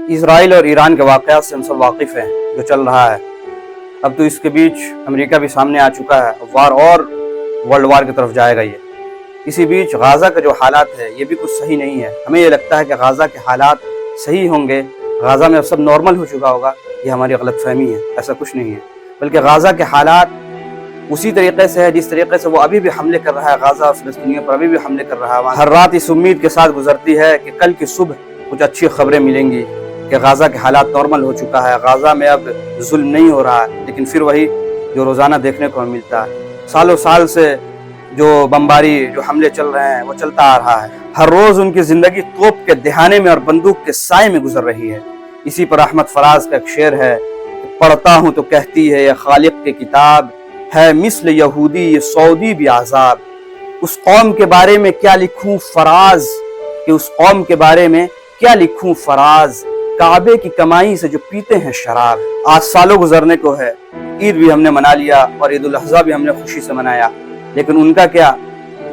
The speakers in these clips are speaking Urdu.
اسرائیل اور ایران کے واقعات سے ہم سب واقف ہیں جو چل رہا ہے. اب تو اس کے بیچ امریکہ بھی سامنے آ چکا ہے. وار اور ورلڈ وار کی طرف جائے گا یہ. اسی بیچ غازہ کا جو حالات ہے یہ بھی کچھ صحیح نہیں ہے. ہمیں یہ لگتا ہے کہ غازہ کے حالات صحیح ہوں گے, غازہ میں اب سب نارمل ہو چکا ہوگا. یہ ہماری غلط فہمی ہے, ایسا کچھ نہیں ہے. بلکہ غازہ کے حالات اسی طریقے سے ہے جس طریقے سے وہ ابھی بھی حملے کر رہا ہے. غازہ اور فلسطینیوں پر ابھی بھی حملے کر رہا ہے. ہر رات اس امید کے ساتھ گزرتی ہے کہ کل کی صبح کچھ اچھی خبریں ملیں گی کہ غازہ کے حالات نارمل ہو چکا ہے, غازہ میں اب ظلم نہیں ہو رہا ہے. لیکن پھر وہی جو روزانہ دیکھنے کو ملتا ہے. سالوں سال سے جو بمباری, جو حملے چل رہے ہیں وہ چلتا آ رہا ہے. ہر روز ان کی زندگی توپ کے دہانے میں اور بندوق کے سائے میں گزر رہی ہے. اسی پر احمد فراز کا ایک شعر ہے, پڑھتا ہوں تو کہتی ہے یہ خالق کی کتاب ہے مثل یہودی یہ سعودی بھی عذاب. اس قوم کے بارے میں کیا لکھوں فراز, کہ اس قوم کے بارے میں کیا لکھوں فراز, کعبے کی کمائی سے جو پیتے ہیں شراب. آج سالوں گزرنے کو ہے, عید بھی ہم نے منا لیا اور عید الاضحیٰ بھی ہم نے خوشی سے منایا. لیکن ان کا کیا,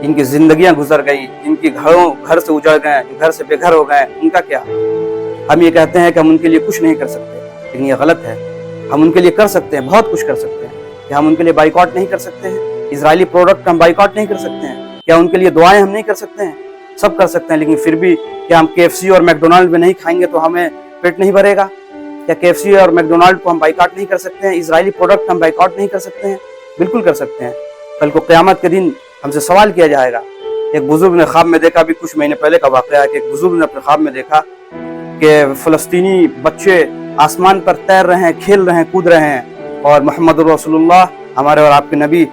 جن کی زندگیاں گزر گئی, جن کی گھر سے اجڑ گئے, جو گھر سے بے گھر ہو گئے, ان کا کیا؟ ہم یہ کہتے ہیں کہ ہم ان کے لیے کچھ نہیں کر سکتے, لیکن یہ غلط ہے. ہم ان کے لیے کر سکتے ہیں, بہت کچھ کر سکتے ہیں. کیا ہم ان کے لیے بائیکاٹ نہیں کر سکتے ہیں؟ اسرائیلی پروڈکٹ ہم بائیکاٹ نہیں کر سکتے ہیں؟ کیا ان کے لیے دعائیں ہم نہیں کر سکتے ہیں؟ سب کر سکتے ہیں. لیکن پھر بھی کیا ہم KFC اور میکڈونلڈ میں نہیں کھائیں گے تو ہمیں پیٹ نہیں بھرے گا؟ کیا KFC اور میکڈونلڈ کو ہم بائیکاٹ نہیں کر سکتے ہیں؟ اسرائیلی پروڈکٹ ہم بائیکاٹ نہیں کر سکتے ہیں؟ بالکل کر سکتے ہیں. کل کو قیامت کے دن ہم سے سوال کیا جائے گا. ایک بزرگ نے خواب میں دیکھا, بھی کچھ مہینے پہلے کا واقعہ ہے, کہ ایک بزرگ نے اپنے خواب میں دیکھا کہ فلسطینی بچے آسمان پر تیر رہے ہیں, کھیل رہے ہیں, کود رہے ہیں, اور محمد رسول اللہ ہمارے اور آپ کے نبی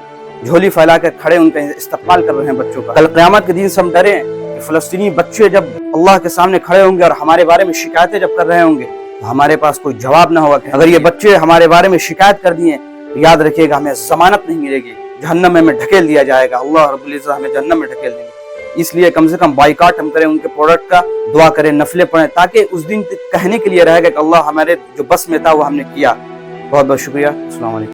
جھولی پھیلا کے کھڑے ان کا استقبال کر رہے ہیں بچوں کا. کل قیامت کے دن سے ہم ڈریں کہ فلسطینی بچے جب اللہ کے سامنے کھڑے ہوں گے اور ہمارے بارے میں شکایتیں جب کر رہے ہوں گے تو ہمارے پاس کوئی جواب نہ ہوگا. کہ اگر یہ بچے ہمارے بارے میں شکایت کر دیے تو یاد رکھیے گا ہمیں ضمانت نہیں ملے گی, جہنم میں ہمیں ڈھکیل دیا جائے گا. اللہ رب العزت ہمیں جہنم میں ڈھکیل دیں گے. اس لیے کم سے کم بائیکاٹ ہم کریں ان کے پروڈکٹ کا, دعا کریں, نفلیں پڑھیں, تاکہ اس دن کہنے کے لیے رہے گا کہ اللہ ہمارے جو بس میں تھا وہ ہم نے کیا. بہت بہت شکریہ. السلام علیکم.